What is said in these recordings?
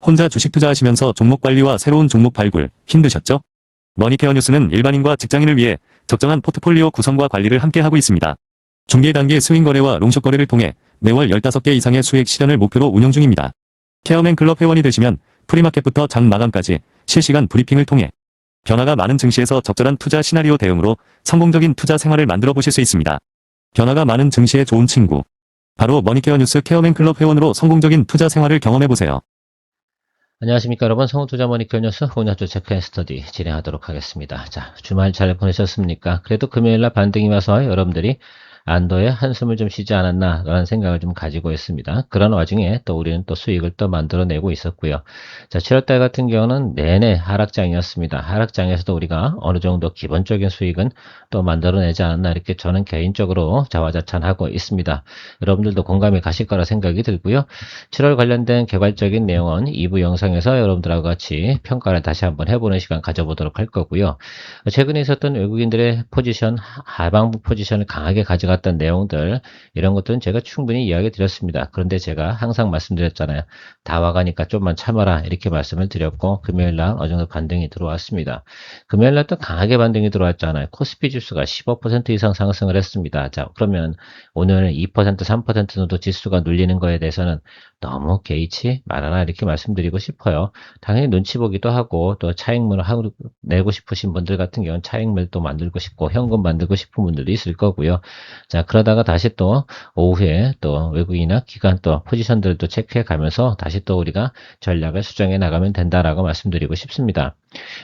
혼자 주식 투자하시면서 종목 관리와 새로운 종목 발굴 힘드셨죠? 머니케어 뉴스는 일반인과 직장인을 위해 적정한 포트폴리오 구성과 관리를 함께 하고 있습니다. 중개 단계 스윙 거래와 롱숏 거래를 통해 매월 15개 이상의 수익 실현을 목표로 운영 중입니다. 케어맨 클럽 회원이 되시면 프리마켓부터 장 마감까지 실시간 브리핑을 통해 변화가 많은 증시에서 적절한 투자 시나리오 대응으로 성공적인 투자 생활을 만들어 보실 수 있습니다. 변화가 많은 증시의 좋은 친구. 바로 머니케어 뉴스 케어맨 클럽 회원으로 성공적인 투자 생활을 경험해 보세요. 안녕하십니까 여러분, 성우투자 머니케어 뉴스 혼자조 체크 앤 스터디 진행하도록 하겠습니다. 자, 주말 잘 보내셨습니까? 그래도 금요일날 반등이 와서 여러분들이 안도의 한숨을 좀 쉬지 않았나 라는 생각을 좀 가지고 있습니다. 그런 와중에 또 우리는 또 수익을 또 만들어내고 있었고요. 자, 7월달 같은 경우는 내내 하락장이었습니다. 하락장에서도 우리가 어느 정도 기본적인 수익은 또 만들어내지 않았나 이렇게 저는 개인적으로 자화자찬하고 있습니다. 여러분들도 공감이 가실 거라 생각이 들고요. 7월 관련된 개괄적인 내용은 2부 영상에서 여러분들하고 같이 평가를 다시 한번 해보는 시간 가져보도록 할 거고요. 최근에 있었던 외국인들의 포지션, 하방부 포지션을 강하게 가져갔던 내용들, 이런 것들은 제가 충분히 이야기 드렸습니다. 그런데 제가 항상 말씀드렸잖아요. 다 와가니까 좀만 참아라 이렇게 말씀을 드렸고, 금요일날 어느 정도 반등이 들어왔습니다. 금요일날 또 강하게 반등이 들어왔잖아요. 코스피 지수가 15% 이상 상승을 했습니다. 자, 그러면 오늘 2%, 3% 정도 지수가 눌리는 거에 대해서는 너무 개의치 말아라 이렇게 말씀드리고 싶어요. 당연히 눈치 보기도 하고 또 차익물을 내고 싶으신 분들 같은 경우는 차익물 또 만들고 싶고 현금 만들고 싶은 분들도 있을 거고요. 자, 그러다가 다시 또 오후에 또 외국이나 기관 또 포지션들도 체크해 가면서 다시 또 우리가 전략을 수정해 나가면 된다라고 말씀드리고 싶습니다.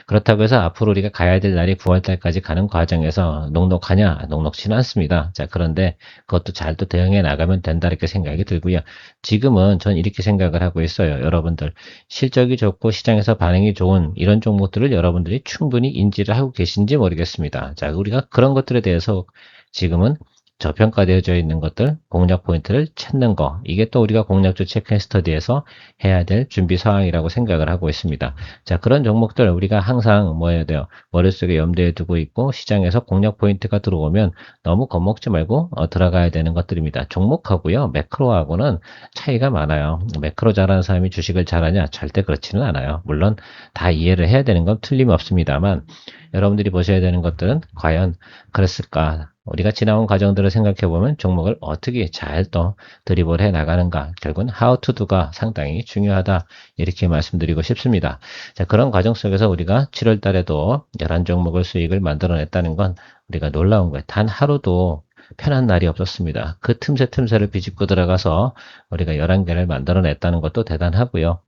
그렇다고 해서 앞으로 우리가 가야 될 날이 9월달까지 가는 과정에서 녹록하냐? 녹록지는 않습니다. 자, 그런데 그것도 잘 또 대응해 나가면 된다 이렇게 생각이 들고요. 지금은 전 이렇게 생각을 하고 있어요. 여러분들 실적이 좋고 시장에서 반응이 좋은 이런 종목들을 여러분들이 충분히 인지를 하고 계신지 모르겠습니다. 자, 우리가 그런 것들에 대해서 지금은 저평가되어져 있는 것들, 공략 포인트를 찾는 거, 이게 또 우리가 공략주 체크 앤 스터디에서 해야 될 준비 사항이라고 생각을 하고 있습니다. 자, 그런 종목들 우리가 항상 뭐 해야 돼요? 머릿속에 염두에 두고 있고 시장에서 공략 포인트가 들어오면 너무 겁먹지 말고 들어가야 되는 것들입니다. 종목하고요, 매크로하고는 차이가 많아요. 매크로 잘하는 사람이 주식을 잘하냐? 절대 그렇지는 않아요. 물론 다 이해를 해야 되는 건 틀림없습니다만 여러분들이 보셔야 되는 것들은 과연 그랬을까? 우리가 지나온 과정들을 생각해보면 종목을 어떻게 잘 또 드리블 해 나가는가, 결국은 how to do가 상당히 중요하다 이렇게 말씀드리고 싶습니다. 자, 그런 과정 속에서 우리가 7월 달에도 11종목을 수익을 만들어냈다는 건 우리가 놀라운 거예요. 단 하루도 편한 날이 없었습니다. 그 틈새를 비집고 들어가서 우리가 11개를 만들어냈다는 것도 대단하고요.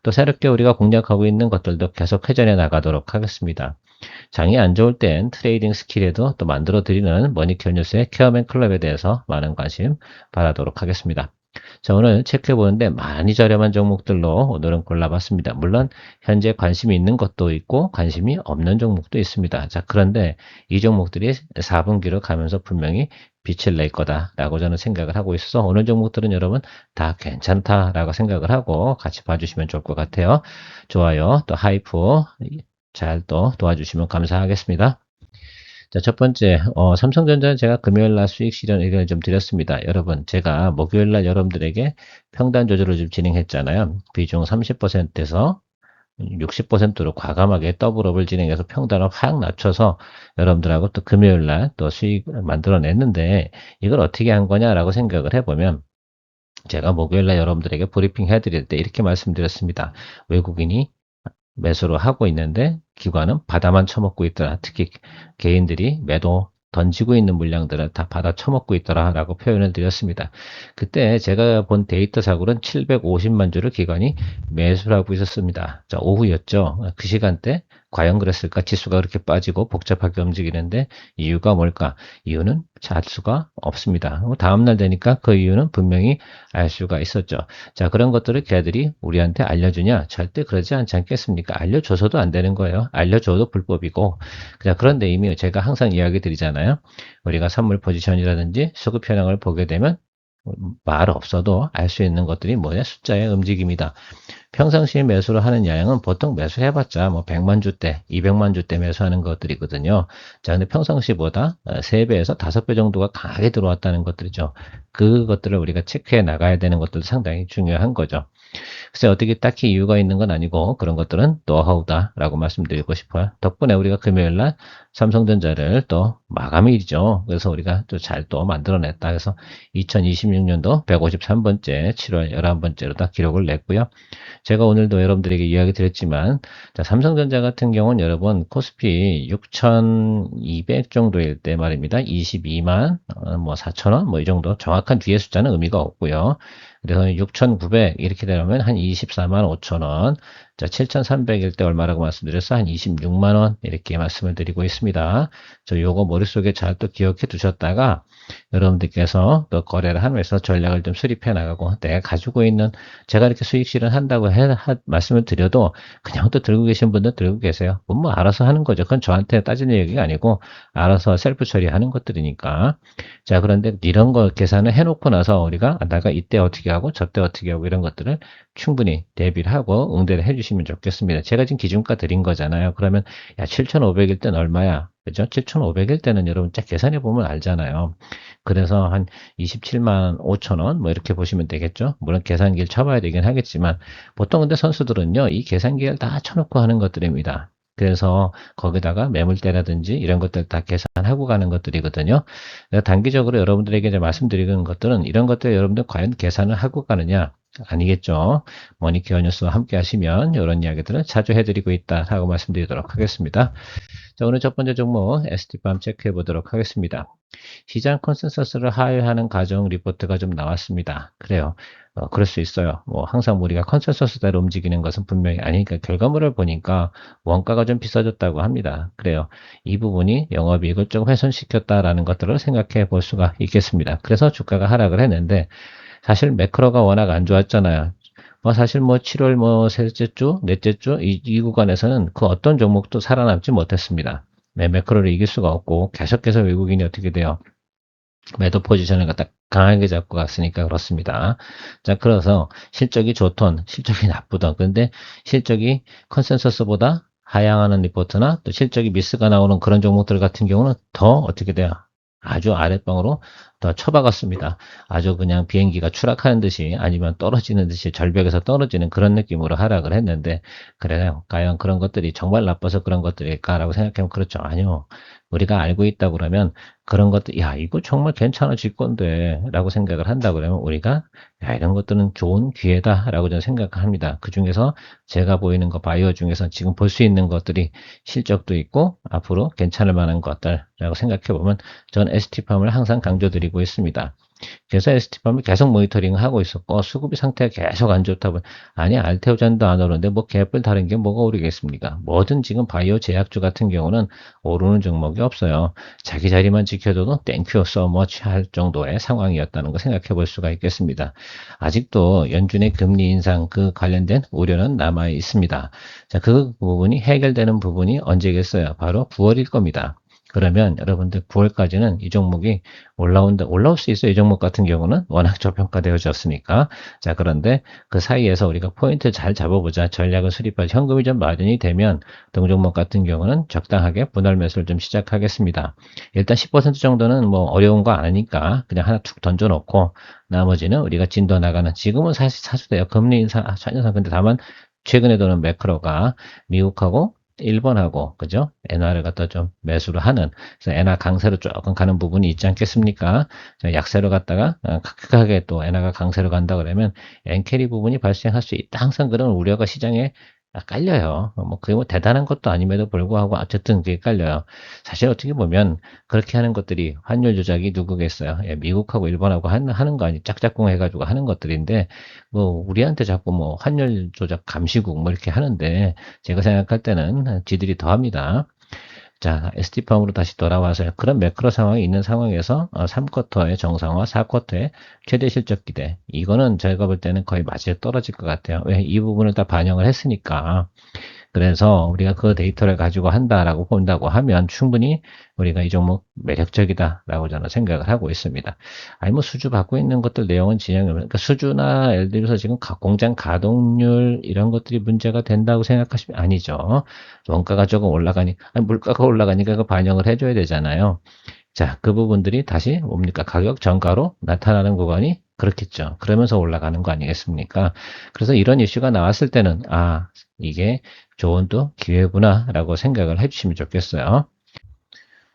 또 새롭게 우리가 공략하고 있는 것들도 계속 회전해 나가도록 하겠습니다. 장이 안 좋을 땐 트레이딩 스킬에도 또 만들어 드리는 머니케어 뉴스의 케어맨 클럽에 대해서 많은 관심 바라도록 하겠습니다. 자, 오늘 체크해 보는데 많이 저렴한 종목들로 오늘은 골라봤습니다. 물론 현재 관심이 있는 것도 있고 관심이 없는 종목도 있습니다. 자, 그런데 이 종목들이 4분기로 가면서 분명히 빛을 낼 거다라고 저는 생각을 하고 있어서 오늘 종목들은 여러분 다 괜찮다라고 생각을 하고 같이 봐주시면 좋을 것 같아요. 좋아요, 또 하이프 잘 또 도와주시면 감사하겠습니다. 자, 첫 번째, 삼성전자는 제가 금요일날 수익 실현 의견을 좀 드렸습니다. 여러분, 제가 목요일날 여러분들에게 평단 조절을 좀 진행했잖아요. 비중 30%에서 60%로 과감하게 더블업을 진행해서 평단을 확 낮춰서 여러분들하고 또 금요일날 또 수익을 만들어냈는데 이걸 어떻게 한 거냐라고 생각을 해보면 제가 목요일날 여러분들에게 브리핑 해드릴 때 이렇게 말씀드렸습니다. 외국인이 매수를 하고 있는데 기관은 받아만 쳐먹고 있더라. 특히 개인들이 매도 던지고 있는 물량들을 다 받아 쳐먹고 있더라 라고 표현을 드렸습니다. 그때 제가 본 데이터상으로는 750만 주를 기관이 매수를 하고 있었습니다. 자, 오후였죠. 그 시간대 과연 그랬을까? 지수가 그렇게 빠지고 복잡하게 움직이는데 이유가 뭘까? 이유는 알 수가 없습니다. 다음날 되니까 그 이유는 분명히 알 수가 있었죠. 자, 그런 것들을 걔들이 우리한테 알려주냐? 절대 그러지 않지 않겠습니까? 알려줘서도 안 되는 거예요. 알려줘도 불법이고. 자, 그런데 이미 제가 항상 이야기 드리잖아요. 우리가 선물 포지션이라든지 수급 현황을 보게 되면 말 없어도 알 수 있는 것들이 뭐냐? 숫자의 움직임이다. 평상시에 매수를 하는 양은 보통 매수해봤자 뭐 100만 주대, 200만 주대 매수하는 것들이거든요. 자, 근데 평상시보다 3배에서 5배 정도가 강하게 들어왔다는 것들이죠. 그것들을 우리가 체크해 나가야 되는 것도 상당히 중요한 거죠. 글쎄 어떻게 딱히 이유가 있는 건 아니고 그런 것들은 노하우다라고 말씀드리고 싶어요. 덕분에 우리가 금요일날 삼성전자를 또 마감일이죠. 그래서 우리가 또 잘 또 만들어냈다. 그래서 2026년도 153번째 7월 11번째로 다 기록을 냈고요. 제가 오늘도 여러분들에게 이야기 드렸지만 자, 삼성전자 같은 경우는 여러분 코스피 6,200 정도일 때 말입니다. 22만 뭐 4천원 뭐 이 정도 정확한 뒤에 숫자는 의미가 없고요. 그래서 6,900 이렇게 되면 한 24만 5천원, 자 7,300일 때 얼마라고 말씀드렸어? 한 26만 원 이렇게 말씀을 드리고 있습니다. 저 요거 머릿속에 잘 또 기억해 두셨다가 여러분들께서 또 거래를 하면서 전략을 좀 수립해 나가고 내가 가지고 있는 제가 이렇게 수익 실현한다고 말씀을 드려도 그냥 또 들고 계신 분들 들고 계세요. 뭐 알아서 하는 거죠. 그건 저한테 따지는 얘기가 아니고 알아서 셀프 처리하는 것들이니까. 자, 그런데 이런 거 계산을 해놓고 나서 우리가 내가 이때 어떻게 하고 저때 어떻게 하고 이런 것들을 충분히 대비를 하고 응대를 해주시면 좋겠습니다. 제가 지금 기준가 드린 거잖아요. 그러면 야 7,500일 땐 얼마야? 그죠? 7,500일 때는 여러분 쫙 계산해 보면 알잖아요. 그래서 한 27만 5천 원 뭐 이렇게 보시면 되겠죠. 물론 계산기를 쳐봐야 되긴 하겠지만 보통 근데 선수들은요 이 계산기를 다 쳐놓고 하는 것들입니다. 그래서 거기다가 매물대라든지 이런 것들 다 계산하고 가는 것들이거든요. 단기적으로 여러분들에게 이제 말씀드리는 것들은 이런 것들 여러분들 과연 계산을 하고 가느냐? 아니겠죠. 머니케어 뉴스와 함께 하시면 이런 이야기들을 자주 해드리고 있다라고 말씀드리도록 하겠습니다. 자, 오늘 첫 번째 종목 ST팜 체크해 보도록 하겠습니다. 시장 컨센서스를 하회하는 가정 리포트가 좀 나왔습니다. 그래요. 그럴 수 있어요. 뭐 항상 우리가 컨센서스대로 움직이는 것은 분명히 아니니까 결과물을 보니까 원가가 좀 비싸졌다고 합니다. 그래요. 이 부분이 영업이익을 좀 훼손시켰다라는 것들을 생각해 볼 수가 있겠습니다. 그래서 주가가 하락을 했는데 사실 매크로가 워낙 안 좋았잖아요. 사실 7월 셋째 주, 넷째 주 이 구간에서는 그 어떤 종목도 살아남지 못했습니다. 네, 매크로를 이길 수가 없고 계속해서 외국인이 어떻게 돼요? 매도 포지션을 갖다 강하게 잡고 갔으니까 그렇습니다. 자, 그래서 실적이 좋던, 실적이 나쁘던, 근데 실적이 컨센서스보다 하향하는 리포트나 또 실적이 미스가 나오는 그런 종목들 같은 경우는 더 어떻게 돼요? 아주 아랫방으로 더 쳐박았습니다. 아주 그냥 비행기가 추락하는 듯이 아니면 떨어지는 듯이 절벽에서 떨어지는 그런 느낌으로 하락을 했는데 그래요. 과연 그런 것들이 정말 나빠서 그런 것들일까라고 생각하면 그렇죠. 아니요. 우리가 알고 있다 그러면 그런 것들, 야, 이거 정말 괜찮아질 건데 라고 생각을 한다 그러면 우리가 야, 이런 것들은 좋은 기회다 라고 저는 생각을 합니다. 그 중에서 제가 보이는 거 바이오 중에서 지금 볼 수 있는 것들이 실적도 있고 앞으로 괜찮을 만한 것들라고 생각해 보면 전 ST팜을 항상 강조드리고 있습니다. 그래서 ST팜을 계속 모니터링을 하고 있었고 수급이 상태가 계속 안 좋다 보니 아니 알테오잔도 안 오르는데 뭐 개뿔 다른 게 뭐가 오르겠습니까? 뭐든 지금 바이오 제약주 같은 경우는 오르는 종목이 없어요. 자기 자리만 지켜줘도 땡큐 so much 할 정도의 상황이었다는 거 생각해 볼 수가 있겠습니다. 아직도 연준의 금리 인상 그 관련된 우려는 남아 있습니다. 자, 그 부분이 해결되는 부분이 언제겠어요? 바로 9월일 겁니다. 그러면 여러분들 9월까지는 이 종목이 올라올 수 있어요. 이 종목 같은 경우는 워낙 저평가되어졌으니까. 자, 그런데 그 사이에서 우리가 포인트 잘 잡아보자. 전략을 수립할 현금이 좀 마련이 되면 동종목 같은 경우는 적당하게 분할 매수를 좀 시작하겠습니다. 일단 10% 정도는 뭐 어려운 거 아니니까 그냥 하나 툭 던져놓고 나머지는 우리가 진도 나가는 지금은 사실 사수돼요. 금리 인상, 전혀 근데 다만 최근에 도는 매크로가 미국하고 일본하고 그죠? 엔화를 갖다 좀 매수를 하는 그래서 엔화 강세로 조금 가는 부분이 있지 않겠습니까? 약세로 갔다가 크게 또 엔화가 강세로 간다 그러면 엔캐리 부분이 발생할 수 있다. 항상 그런 우려가 시장에 깔려요. 그게 뭐 대단한 것도 아님에도 불구하고 어쨌든 그게 깔려요. 사실 어떻게 보면 그렇게 하는 것들이 환율 조작이 누구겠어요? 예, 미국하고 일본하고 하는 거 아니 짝짝꿍 해가지고 하는 것들인데 우리한테 자꾸 환율 조작 감시국 이렇게 하는데 제가 생각할 때는 지들이 더 합니다. 자, ST팜으로 다시 돌아와서 그런 매크로 상황이 있는 상황에서 3쿼터의 정상화, 4쿼터의 최대 실적 기대. 이거는 제가 볼 때는 거의 맞이에 떨어질 것 같아요. 왜? 이 부분을 다 반영을 했으니까. 그래서 우리가 그 데이터를 가지고 한다라고 본다고 하면 충분히 우리가 이 종목 매력적이다라고 저는 생각을 하고 있습니다. 아니 뭐 수주 받고 있는 것들 내용은 진행, 그러니까 수주나 예를 들어서 지금 공장 가동률 이런 것들이 문제가 된다고 생각하시면 아니죠. 원가가 조금 올라가니까, 아니, 물가가 올라가니까 그 반영을 해줘야 되잖아요. 자, 그 부분들이 다시 뭡니까? 가격 전가로 나타나는 구간이 그렇겠죠. 그러면서 올라가는 거 아니겠습니까? 그래서 이런 이슈가 나왔을 때는, 아, 이게 좋은 또 기회구나라고 생각을 해주시면 좋겠어요.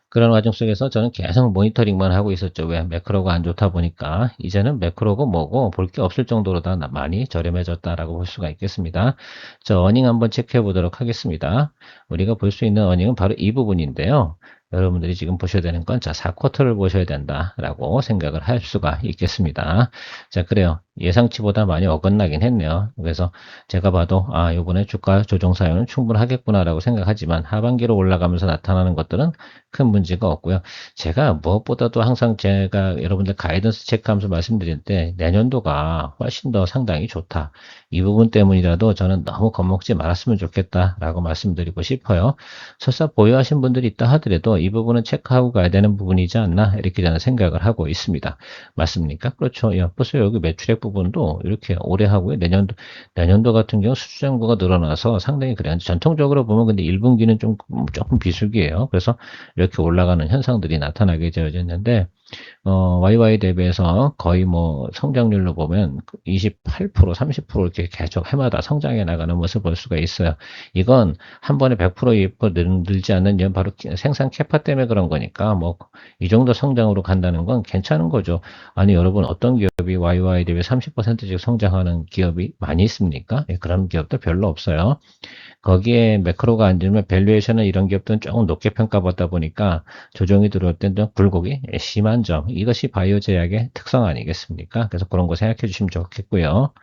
그런 과정 속에서 저는 계속 모니터링만 하고 있었죠. 왜? 매크로가 안 좋다 보니까. 이제는 매크로가 뭐고 볼 게 없을 정도로 다 많이 저렴해졌다라고 볼 수가 있겠습니다. 저 어닝 한번 체크해 보도록 하겠습니다. 우리가 볼 수 있는 어닝은 바로 이 부분인데요. 여러분들이 지금 보셔야 되는 건, 자, 4쿼터를 보셔야 된다라고 생각을 할 수가 있겠습니다. 자, 그래요. 예상치보다 많이 어긋나긴 했네요. 그래서 제가 봐도, 아, 요번에 주가 조정 사유는 충분하겠구나라고 생각하지만, 하반기로 올라가면서 나타나는 것들은 큰 문제가 없고요. 제가 무엇보다도 항상 제가 여러분들 가이던스 체크하면서 말씀드릴 때, 내년도가 훨씬 더 상당히 좋다. 이 부분 때문이라도 저는 너무 겁먹지 말았으면 좋겠다라고 말씀드리고 싶어요. 설사 보유하신 분들이 있다 하더라도 이 부분은 체크하고 가야 되는 부분이지 않나, 이렇게 저는 생각을 하고 있습니다. 맞습니까? 그렇죠. 예, 보세요. 여기 매출액 부분도 이렇게 오래 하고요. 내년도 같은 경우 수주잔고가 늘어나서 상당히 그래요. 전통적으로 보면 근데 1분기는 조금 비수기예요. 그래서 이렇게 올라가는 현상들이 나타나게 되어졌는데, YY 대비해서 거의 뭐 성장률로 보면 28%, 30% 이렇게 계속 해마다 성장해 나가는 모습을 볼 수가 있어요. 이건 한 번에 100% 늘지 않는 이유는 바로 생산 캐파 때문에 그런 거니까 뭐 이 정도 성장으로 간다는 건 괜찮은 거죠. 아니 여러분 어떤 기업이 YY 대비 30%씩 성장하는 기업이 많이 있습니까? 예, 그런 기업도 별로 없어요. 거기에 매크로가 안 좋으면 밸류에이션은 이런 기업들은 조금 높게 평가받다 보니까 조정이 들어올 때는 굴곡이 심한 점. 이것이 바이오 제약의 특성 아니겠습니까? 그래서 그런 거 생각해 주시면 좋겠고요.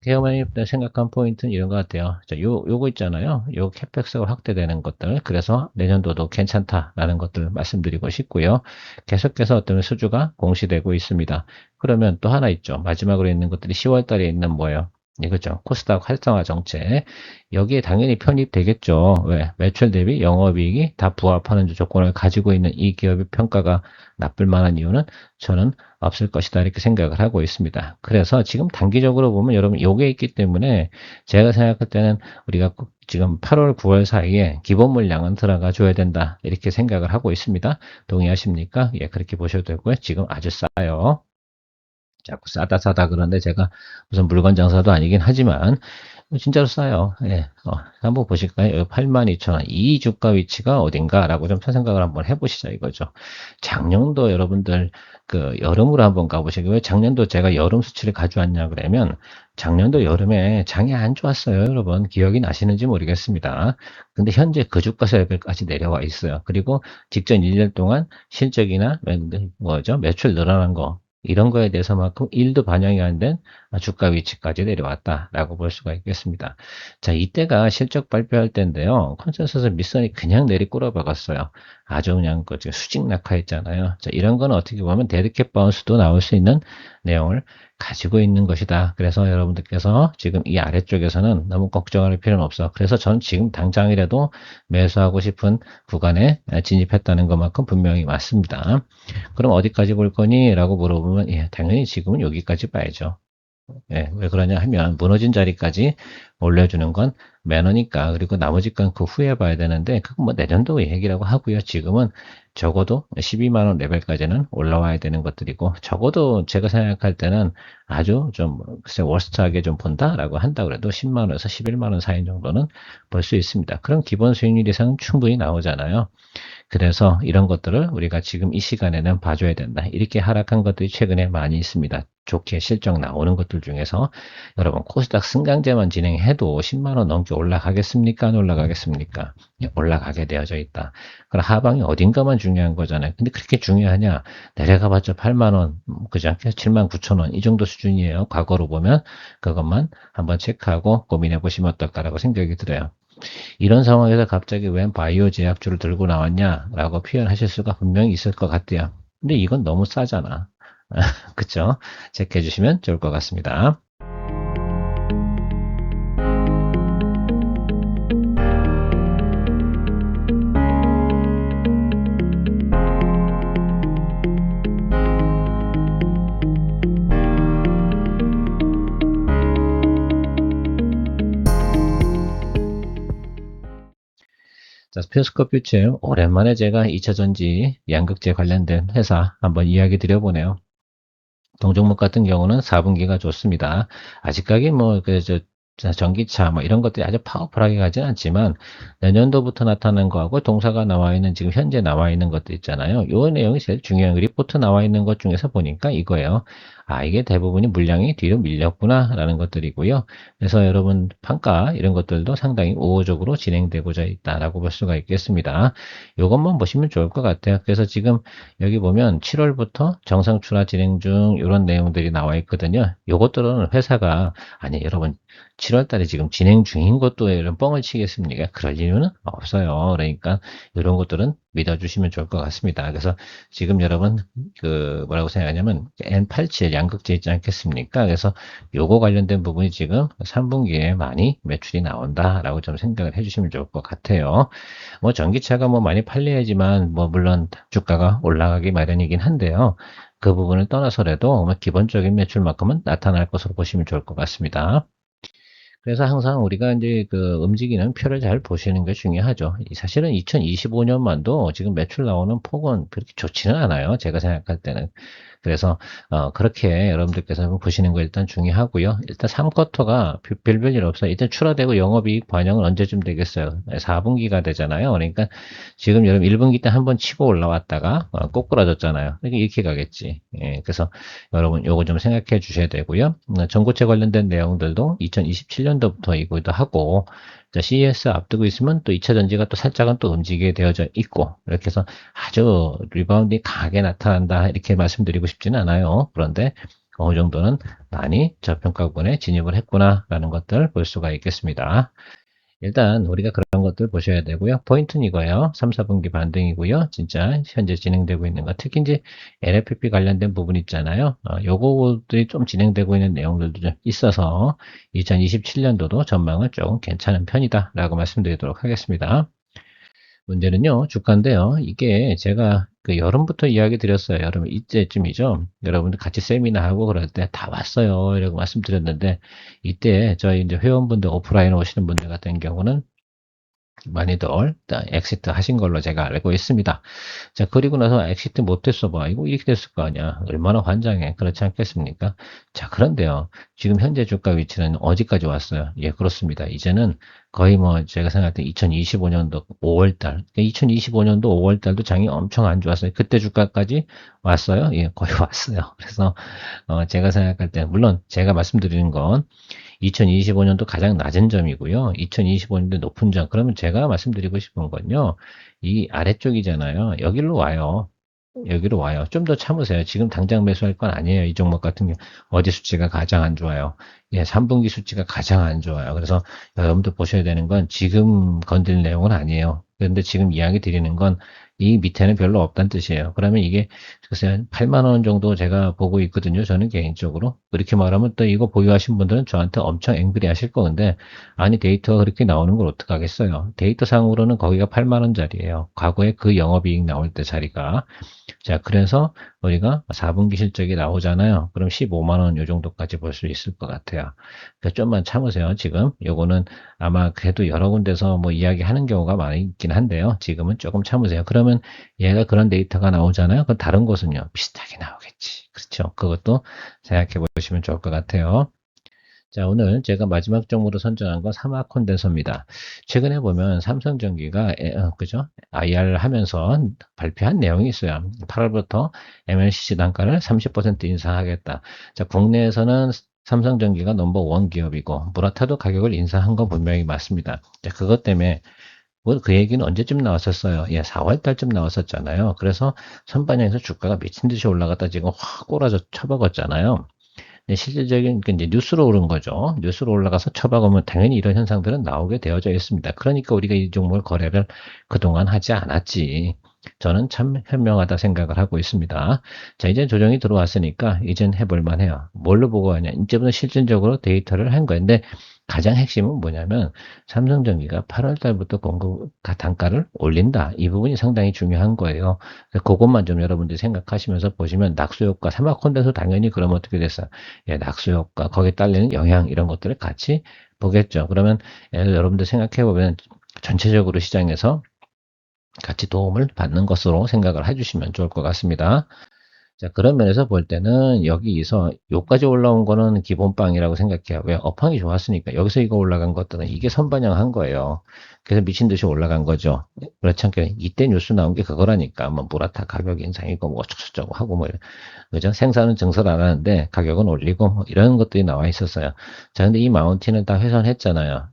개혁만이 생각한 포인트는 이런 것 같아요. 자, 요거 있잖아요. 요 캐펙스가 확대되는 것들. 그래서 내년도도 괜찮다라는 것들 말씀드리고 싶고요. 계속해서 어떤 수주가 공시되고 있습니다. 그러면 또 하나 있죠. 마지막으로 있는 것들이 10월 달에 있는 뭐예요? 이거죠. 코스닥 활성화 정책. 여기에 당연히 편입되겠죠. 왜? 매출 대비 영업이익이 다 부합하는 조건을 가지고 있는 이 기업의 평가가 나쁠 만한 이유는 저는 없을 것이다 이렇게 생각을 하고 있습니다. 그래서 지금 단기적으로 보면 여러분 요게 있기 때문에 제가 생각할 때는 우리가 꼭 지금 8월, 9월 사이에 기본 물량은 들어가 줘야 된다 이렇게 생각을 하고 있습니다. 동의하십니까? 예, 그렇게 보셔도 되고요. 지금 아주 싸요. 자꾸 싸다 싸다 그러는데 제가 무슨 물건 장사도 아니긴 하지만 진짜로 싸요. 예, 한번 보실까요? 여기 82,000원. 이 주가 위치가 어딘가라고 좀 생각을 한번 해보시죠, 이거죠. 작년도 여러분들 그 여름으로 한번 가보시고요. 작년도 제가 여름 수치를 가져왔냐 그러면 작년도 여름에 장이 안 좋았어요, 여러분. 기억이 나시는지 모르겠습니다. 근데 현재 그 주가 레벨까지 내려와 있어요. 그리고 직전 1년 동안 실적이나 뭐죠? 매출 늘어난 거 이런 거에 대해서만큼 일도 반영이 안 된 주가 위치까지 내려왔다라고 볼 수가 있겠습니다. 자, 이때가 실적 발표할 때인데요. 컨센서스 밑선이 그냥 내리꼬라 박았어요. 아주 그냥 그 수직 낙하했잖아요. 자, 이런 건 어떻게 보면 데드캣 바운스도 나올 수 있는 내용을 가지고 있는 것이다. 그래서 여러분들께서 지금 이 아래쪽에서는 너무 걱정할 필요는 없어. 그래서 전 지금 당장이라도 매수하고 싶은 구간에 진입했다는 것만큼 분명히 맞습니다. 그럼 어디까지 볼 거니? 라고 물어보면, 예, 당연히 지금은 여기까지 봐야죠. 예, 왜 그러냐 하면, 무너진 자리까지 올려주는 건 매너니까, 그리고 나머지 건 그 후에 봐야 되는데, 그건 뭐 내년도 얘기라고 하고요. 지금은 적어도 12만원 레벨까지는 올라와야 되는 것들이고, 적어도 제가 생각할 때는 아주 좀, 글쎄, 워스트하게 좀 본다라고 한다 그래도 10만원에서 11만원 사이 정도는 볼 수 있습니다. 그럼 기본 수익률 이상은 충분히 나오잖아요. 그래서 이런 것들을 우리가 지금 이 시간에는 봐줘야 된다. 이렇게 하락한 것들이 최근에 많이 있습니다. 좋게 실적 나오는 것들 중에서 여러분 코스닥 승강제만 진행해도 10만원 넘게 올라가겠습니까? 안 올라가겠습니까? 예, 올라가게 되어져 있다. 그럼 하방이 어딘가만 중요한 거잖아요. 근데 그렇게 중요하냐? 내려가봤자 8만원, 그지 않게 7만 9천원 이 정도 수준이에요. 과거로 보면 그것만 한번 체크하고 고민해 보시면 어떨까라고 생각이 들어요. 이런 상황에서 갑자기 웬 바이오 제약주를 들고 나왔냐라고 표현하실 수가 분명히 있을 것 같아요. 근데 이건 너무 싸잖아. 그쵸? 체크해 주시면 좋을 것 같습니다. 자, 스페어스코 퓨처 오랜만에 제가 2차 전지 양극재 관련된 회사 한번 이야기 드려보네요. 동종목 같은 경우는 4분기가 좋습니다. 아직까지 전기차 뭐 이런 것들이 아주 파워풀하게 가진 않지만 내년도부터 나타나는 거하고 동사가 나와 있는 지금 현재 나와 있는 것들 있잖아요. 요 내용이 제일 중요한 리포트 나와 있는 것 중에서 보니까 이거예요. 아, 이게 대부분이 물량이 뒤로 밀렸구나 라는 것들이고요. 그래서 여러분 판가 이런 것들도 상당히 우호적으로 진행되고자 있다라고 볼 수가 있겠습니다. 요것만 보시면 좋을 것 같아요. 그래서 지금 여기 보면 7월부터 정상 출하 진행 중 이런 내용들이 나와 있거든요. 요것들은 회사가 아니 여러분 7월 달에 지금 진행 중인 것도 이런 뻥을 치겠습니까? 그럴 이유는 없어요. 그러니까 이런 것들은 믿어주시면 좋을 것 같습니다. 그래서 지금 여러분 그 뭐라고 생각하냐면 N87 양극재 있지 않겠습니까? 그래서 요거 관련된 부분이 지금 3분기에 많이 매출이 나온다라고 좀 생각을 해주시면 좋을 것 같아요. 뭐 전기차가 뭐 많이 팔려야지만 뭐 물론 주가가 올라가기 마련이긴 한데요. 그 부분을 떠나서라도 뭐 기본적인 매출만큼은 나타날 것으로 보시면 좋을 것 같습니다. 그래서 항상 우리가 이제 그 움직이는 표를 잘 보시는 게 중요하죠. 사실은 2025년만도 지금 매출 나오는 폭은 그렇게 좋지는 않아요. 제가 생각할 때는. 그래서 그렇게 여러분들께서 보시는 거 일단 중요하고요. 일단 3쿼터가 별일 없어요. 일단 출하되고 영업이익 반영은 언제쯤 되겠어요? 4분기가 되잖아요. 그러니까 지금 여러분 1분기 때 한번 치고 올라왔다가 꼬꾸라졌잖아요. 그러니까 이렇게 가겠지. 예, 그래서 여러분 요거 좀 생각해 주셔야 되고요. 전고체 관련된 내용들도 2027년도부터 이거도 하고 CES 앞두고 있으면 또 2차 전지가 또 살짝은 또 움직이게 되어져 있고 이렇게 해서 아주 리바운딩 강하게 나타난다 이렇게 말씀드리고 싶지는 않아요. 그런데 어느 정도는 많이 저평가권에 진입을 했구나라는 것들 볼 수가 있겠습니다. 일단 우리가 그런 것들 보셔야 되고요. 포인트는 이거예요. 3, 4분기 반등이고요. 진짜 현재 진행되고 있는 거. 특히 이제 NFP 관련된 부분 있잖아요. 요거들이 좀 진행되고 있는 내용들도 좀 있어서 2027년도도 전망은 조금 괜찮은 편이다라고 말씀드리도록 하겠습니다. 문제는요, 주가인데요. 이게 제가 그 여름부터 이야기 드렸어요. 여름 이때쯤이죠. 여러분들 같이 세미나 하고 그럴 때 다 왔어요. 이라고 말씀드렸는데, 이때 저희 이제 회원분들 오프라인 오시는 분들 같은 경우는 많이들 엑시트 하신 걸로 제가 알고 있습니다. 자, 그리고 나서 엑시트 못했어 봐. 이거 이렇게 됐을 거 아니야. 얼마나 환장해. 그렇지 않겠습니까? 자, 그런데요. 지금 현재 주가 위치는 어디까지 왔어요? 예, 그렇습니다. 이제는 거의 뭐 제가 생각할 때 2025년도 5월달, 2025년도 5월달도 장이 엄청 안 좋았어요. 그때 주가까지 왔어요? 예, 거의 왔어요. 그래서 제가 생각할 때 물론 제가 말씀드리는 건 2025년도 가장 낮은 점이고요. 2025년도 높은 점. 그러면 제가 말씀드리고 싶은 건요. 이 아래쪽이잖아요. 여기로 와요. 여기로 와요. 좀 더 참으세요. 지금 당장 매수할 건 아니에요. 이 종목 같은 경우. 어디 수치가 가장 안 좋아요? 예, 3분기 수치가 가장 안 좋아요. 그래서 여러분들 보셔야 되는 건 지금 건들 내용은 아니에요. 그런데 지금 이야기 드리는 건 이 밑에는 별로 없다는 뜻이에요. 그러면 이게 글쎄 8만 원 정도 제가 보고 있거든요. 저는 개인적으로. 그렇게 말하면 또 이거 보유하신 분들은 저한테 엄청 앵그리 하실 건데 아니 데이터가 그렇게 나오는 걸 어떡하겠어요. 데이터 상으로는 거기가 8만 원짜리예요. 과거에 그 영업이익 나올 때 자리가. 자, 그래서 우리가 4분기 실적이 나오잖아요. 그럼 15만 원 요 정도까지 볼 수 있을 것 같아요. 그러니까 좀만 참으세요. 지금 요거는 아마 그래도 여러 군데서 뭐 이야기하는 경우가 많이 있긴 한데요. 지금은 조금 참으세요. 그러면 얘가 그런 데이터가 나오잖아요. 그럼 다른 곳은요. 비슷하게 나오겠지. 그렇죠. 그것도 생각해 보시면 좋을 것 같아요. 자, 오늘 제가 마지막 종목으로 선정한 건 삼화 콘덴서입니다. 최근에 보면 삼성전기가 그죠? IR 하면서 발표한 내용이 있어요. 8월부터 MLCC 단가를 30% 인상하겠다. 자, 국내에서는 삼성전기가 넘버원 기업이고 무라타도 가격을 인상한 건 분명히 맞습니다. 자, 그것 때문에 뭐 그 얘기는 언제쯤 나왔었어요? 예, 4월 달쯤 나왔었잖아요. 그래서 선반영에서 주가가 미친 듯이 올라갔다 지금 확 꼬라져 쳐박았잖아요. 네, 실질적인 그 이제 뉴스로 오른 거죠. 뉴스로 올라가서 처박으면 당연히 이런 현상들은 나오게 되어져 있습니다. 그러니까 우리가 이 종목을 거래를 그동안 하지 않았지. 저는 참 현명하다 생각을 하고 있습니다. 자, 이제 조정이 들어왔으니까 이젠 해볼 만해요. 뭘로 보고 하냐? 이제부터 실질적으로 데이터를 한 거인데 가장 핵심은 뭐냐면 삼성전기가 8월 달부터 공급 단가를 올린다. 이 부분이 상당히 중요한 거예요. 그것만 좀 여러분들이 생각하시면서 보시면 낙수효과, 사막콘대서 당연히 그러면 어떻게 됐어요? 예, 낙수효과, 거기에 딸리는 영향 이런 것들을 같이 보겠죠. 그러면 여러분들 생각해 보면 전체적으로 시장에서 같이 도움을 받는 것으로 생각을 해주시면 좋을 것 같습니다. 자, 그런 면에서 볼 때는 여기서 요까지 올라온 거는 기본빵이라고 생각해요. 왜? 업황이 좋았으니까. 여기서 이거 올라간 것들은 이게 선반영한 거예요. 그래서 미친 듯이 올라간 거죠. 그렇지 않게 이때 뉴스 나온 게 그거라니까. 뭐 무라타 가격 인상이고 뭐 어쩌고저쩌고 하고 뭐 그죠? 생산은 증설 안 하는데 가격은 올리고 뭐 이런 것들이 나와 있었어요. 자, 근데 이 마운틴은 다 훼손했잖아요.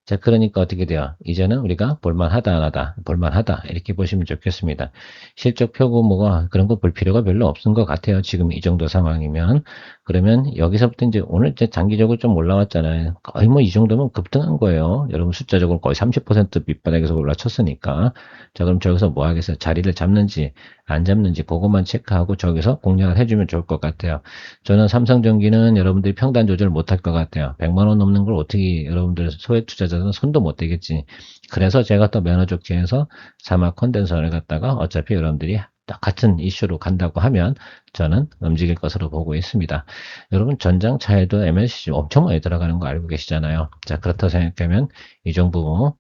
자, 그러니까 어떻게 돼요? 이제는 우리가 볼만하다, 안 하다, 볼만하다, 이렇게 보시면 좋겠습니다. 실적 표고뭐가 그런 거 볼 필요가 별로 없은 것 같아요. 지금 이 정도 상황이면. 그러면 여기서부터 이제 오늘 이제 단기적으로 좀 올라왔잖아요. 거의 뭐 이 정도면 급등한 거예요. 여러분 숫자적으로 거의 30% 밑바닥에서 올라쳤으니까. 자, 그럼 저기서 뭐 하겠어요? 자리를 잡는지, 안 잡는지 그것만 체크하고 저기서 공략을 해주면 좋을 것 같아요. 저는 삼성전기는 여러분들이 평단 조절 못할 것 같아요. 100만 원 넘는 걸 어떻게 여러분들 소액 투자자들은 손도 못 대겠지. 그래서 제가 또 매너 좋게 해서 사막 컨덴서를 갖다가 어차피 여러분들이 같은 이슈로 간다고 하면 저는 움직일 것으로 보고 있습니다. 여러분 전장차에도 MLCC 엄청 많이 들어가는 거 알고 계시잖아요. 자, 그렇다고 생각하면 이 정도도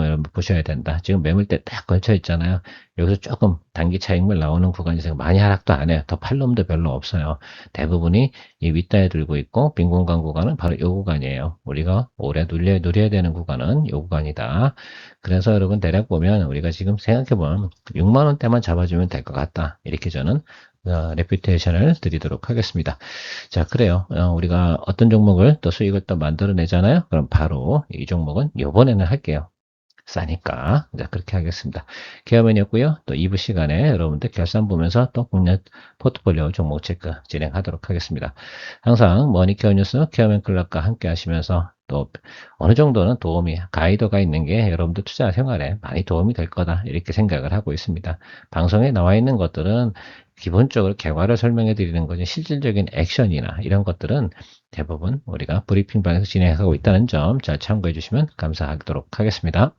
여러분 보셔야 된다. 지금 매물대 딱 걸쳐 있잖아요. 여기서 조금 단기 차익물 나오는 구간이 많이 하락도 안 해요. 더 팔 놈도 별로 없어요. 대부분이 이 윗다에 들고 있고 빈 공간 구간은 바로 이 구간이에요. 우리가 오래 누려야 되는 구간은 이 구간이다. 그래서 여러분 대략 보면 우리가 지금 생각해보면 6만 원대만 잡아주면 될 것 같다. 이렇게 저는 레퓨테이션을 드리도록 하겠습니다. 자, 그래요. 우리가 어떤 종목을 또 수익을 또 만들어내잖아요. 그럼 바로 이 종목은 이번에는 할게요. 싸니까. 자, 그렇게 하겠습니다. 케어맨이었고요. 또 2부 시간에 여러분들 결산 보면서 또 국내 포트폴리오 종목 체크 진행하도록 하겠습니다. 항상 머니케어 뉴스 케어맨 클럽과 함께 하시면서 또 어느 정도는 도움이, 가이드가 있는 게 여러분들 투자 생활에 많이 도움이 될 거다. 이렇게 생각을 하고 있습니다. 방송에 나와 있는 것들은 기본적으로 개괄을 설명해 드리는 거지 실질적인 액션이나 이런 것들은 대부분 우리가 브리핑방에서 진행하고 있다는 점 잘 참고해 주시면 감사하도록 하겠습니다.